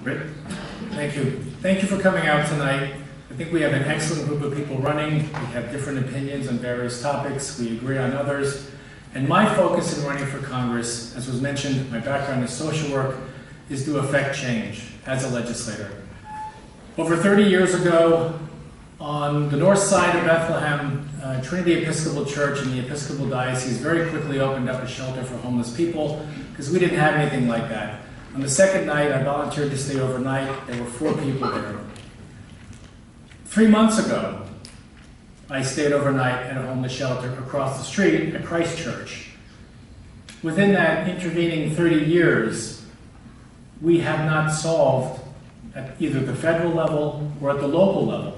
Great. Thank you. Thank you for coming out tonight. I think we have an excellent group of people running. We have different opinions on various topics. We agree on others. And my focus in running for Congress, as was mentioned, my background is social work, is to affect change as a legislator. Over 30 years ago, on the north side of Bethlehem, Trinity Episcopal Church in the Episcopal Diocese very quickly opened up a shelter for homeless people because we didn't have anything like that. On the second night, I volunteered to stay overnight. There were 4 people there. 3 months ago, I stayed overnight at a homeless shelter across the street at Christ Church. Within that intervening 30 years, we have not solved at either the federal level or at the local level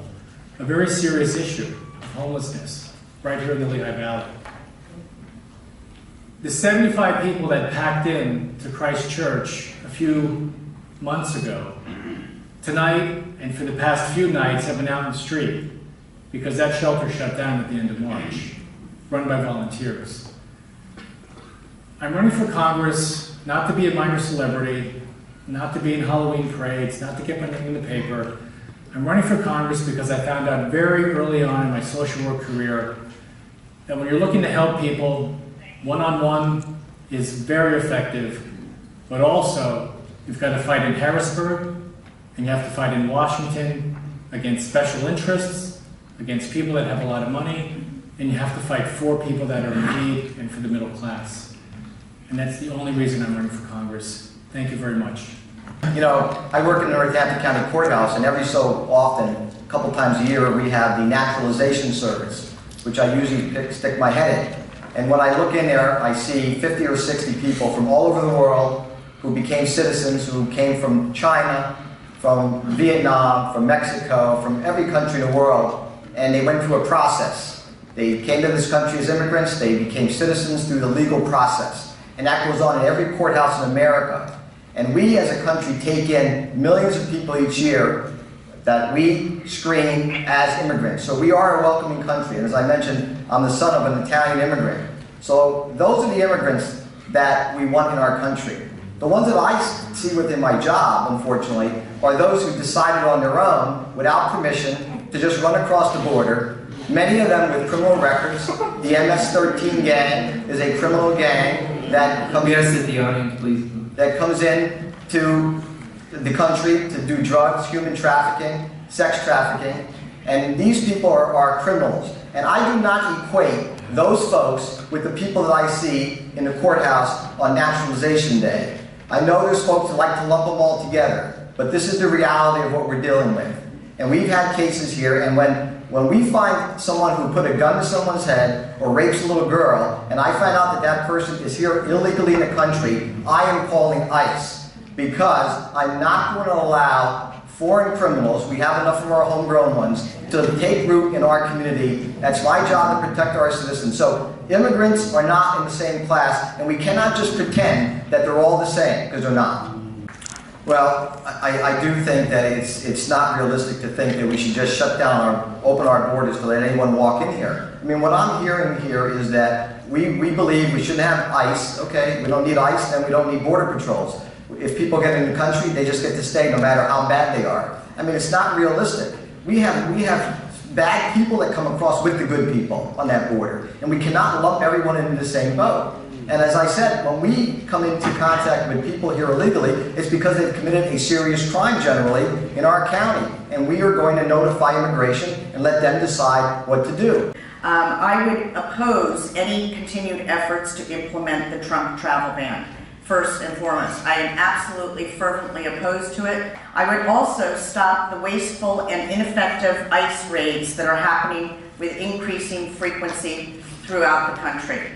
a very serious issue of homelessness right here in the Lehigh Valley. The 75 people that packed in to Christ Church a few months ago, tonight and for the past few nights have been out in the street because that shelter shut down at the end of March, run by volunteers. I'm running for Congress not to be a minor celebrity, not to be in Halloween parades, not to get my name in the paper. I'm running for Congress because I found out very early on in my social work career that when you're looking to help people, one-on-one is very effective, but also you've got to fight in Harrisburg and you have to fight in Washington against special interests, against people that have a lot of money, and you have to fight for people that are in need and for the middle class. And that's the only reason I'm running for Congress. Thank you very much. You know, I work in the Northampton County Courthouse, and every so often, a couple times a year, we have the naturalization service, which I usually stick my head in. And when I look in there, I see 50 or 60 people from all over the world who became citizens, who came from China, from Vietnam, from Mexico, from every country in the world, and they went through a process. They came to this country as immigrants, they became citizens through the legal process. And that goes on in every courthouse in America. And we as a country take in millions of people each year that we screen as immigrants. So we are a welcoming country. And as I mentioned, I'm the son of an Italian immigrant. So those are the immigrants that we want in our country. The ones that I see within my job, unfortunately, are those who decided on their own, without permission, to just run across the border. Many of them with criminal records. The MS-13 gang is a criminal gang that comes the audience, please. That comes in to the country to do drugs, human trafficking, sex trafficking, and these people are criminals. And I do not equate those folks with the people that I see in the courthouse on Naturalization Day. I know there's folks that like to lump them all together, but this is the reality of what we're dealing with. And we've had cases here, and when we find someone who put a gun to someone's head or rapes a little girl, and I find out that that person is here illegally in the country, I am calling ICE, because I'm not going to allow foreign criminals, we have enough of our homegrown ones, to take root in our community. That's my job to protect our citizens. So immigrants are not in the same class, and we cannot just pretend that they're all the same, because they're not. Well, I do think that it's not realistic to think that we should just shut down or open our borders to let anyone walk in here. I mean, what I'm hearing here is that we believe we shouldn't have ICE. Okay, we don't need ICE, then we don't need border patrols. If people get in the country, they just get to stay no matter how bad they are. I mean, it's not realistic. We have bad people that come across with the good people on that border, and we cannot lump everyone into the same boat. And as I said, when we come into contact with people here illegally, it's because they've committed a serious crime generally in our county. And we are going to notify immigration and let them decide what to do. I would oppose any continued efforts to implement the Trump travel ban. First and foremost, I am absolutely fervently opposed to it. I would also stop the wasteful and ineffective ICE raids that are happening with increasing frequency throughout the country.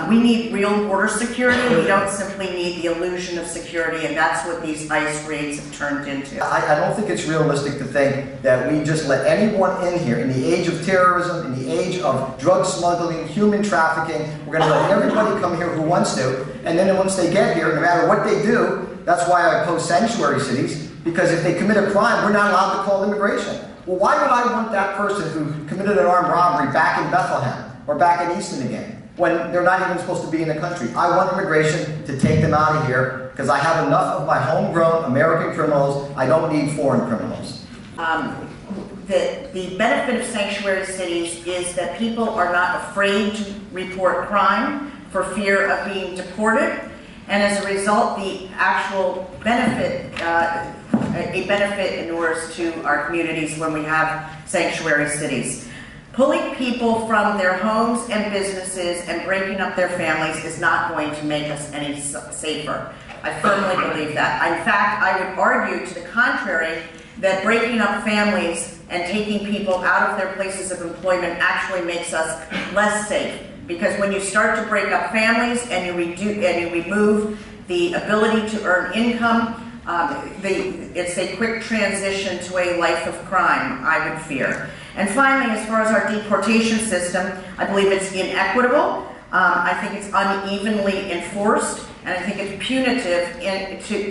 We need real border security. We don't simply need the illusion of security, and that's what these ICE raids have turned into. I don't think it's realistic to think that we just let anyone in here in the age of terrorism, in the age of drug smuggling, human trafficking. We're going to let everybody come here who wants to, and then once they get here, no matter what they do, that's why I oppose sanctuary cities, because if they commit a crime, we're not allowed to call immigration. Well, why would I want that person who committed an armed robbery back in Bethlehem or back in Easton again? when they're not even supposed to be in the country. I want immigration to take them out of here because I have enough of my homegrown American criminals. I don't need foreign criminals. The benefit of sanctuary cities is that people are not afraid to report crime for fear of being deported, and as a result, the actual benefit, a benefit inures to our communities when we have sanctuary cities. Pulling people from their homes and businesses and breaking up their families is not going to make us any safer. I firmly believe that. In fact, I would argue to the contrary, that breaking up families and taking people out of their places of employment actually makes us less safe. Because when you start to break up families and you remove the ability to earn income, it's a quick transition to a life of crime, I would fear. And finally, as far as our deportation system, I believe it's inequitable. I think it's unevenly enforced, and I think it's punitive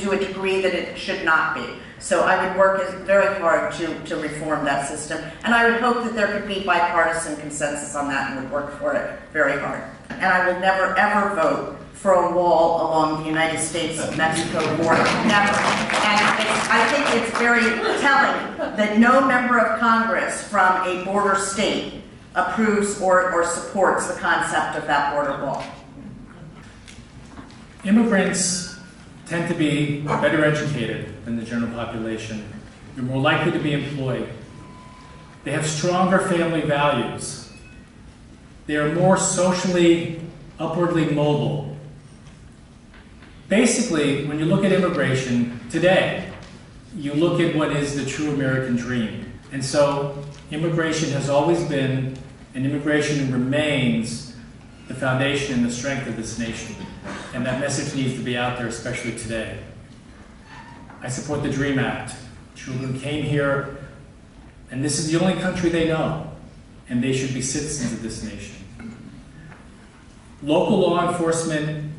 to a degree that it should not be. So I would work very hard to reform that system, and I would hope that there could be bipartisan consensus on that and would work for it very hard. And I will never ever vote for a wall along the United States-Mexico border, never. And I think it's very telling that no member of Congress from a border state approves or supports the concept of that border wall. Immigrants tend to be better educated than the general population. They're more likely to be employed. They have stronger family values. They are more socially, upwardly mobile. Basically, when you look at immigration today, you look at what is the true American dream. And so immigration has always been, and immigration remains, the foundation and the strength of this nation. And that message needs to be out there, especially today. I support the DREAM Act. Children came here, and this is the only country they know, and they should be citizens of this nation. Local law enforcement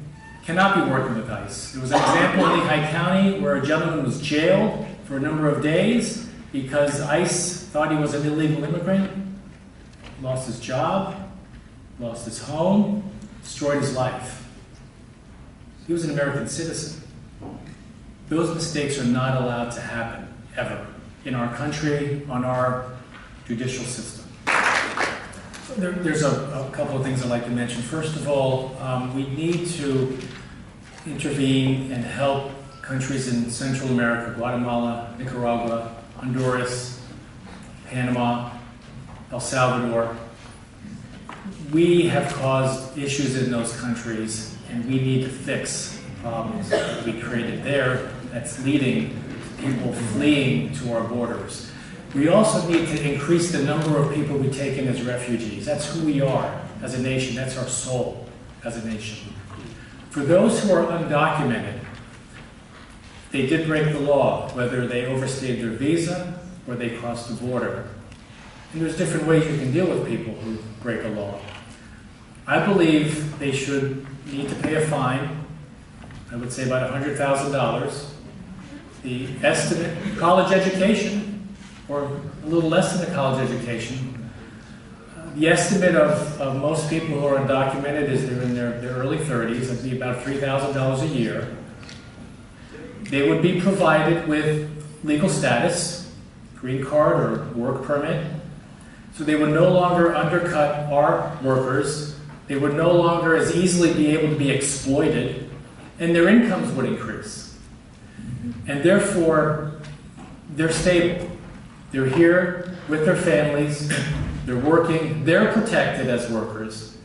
cannot be working with ICE. There was an example in Lehigh County where a gentleman was jailed for a number of days because ICE thought he was an illegal immigrant, lost his job, lost his home, destroyed his life. He was an American citizen. Those mistakes are not allowed to happen, ever, in our country, on our judicial system. There's a couple of things I'd like to mention. First of all, we need to intervene and help countries in Central America, Guatemala, Nicaragua, Honduras, Panama, El Salvador. We have caused issues in those countries, and we need to fix problems that we created there that's leading to people fleeing to our borders. We also need to increase the number of people we take in as refugees. That's who we are as a nation. That's our soul as a nation. For those who are undocumented, they did break the law, whether they overstayed their visa or they crossed the border. And there's different ways you can deal with people who break a law. I believe they should need to pay a fine, I would say about $100,000. The estimate, college education, or a little less than a college education. The estimate of most people who are undocumented is they're in their early 30s. That'd be about $3,000 a year. They would be provided with legal status, green card or work permit. So they would no longer undercut our workers. They would no longer as easily be able to be exploited, and their incomes would increase. And therefore, they're stable. They're here with their families. They're working. They're protected as workers.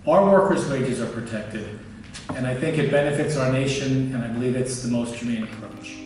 Our workers' wages are protected. And I think it benefits our nation, and I believe it's the most humane approach.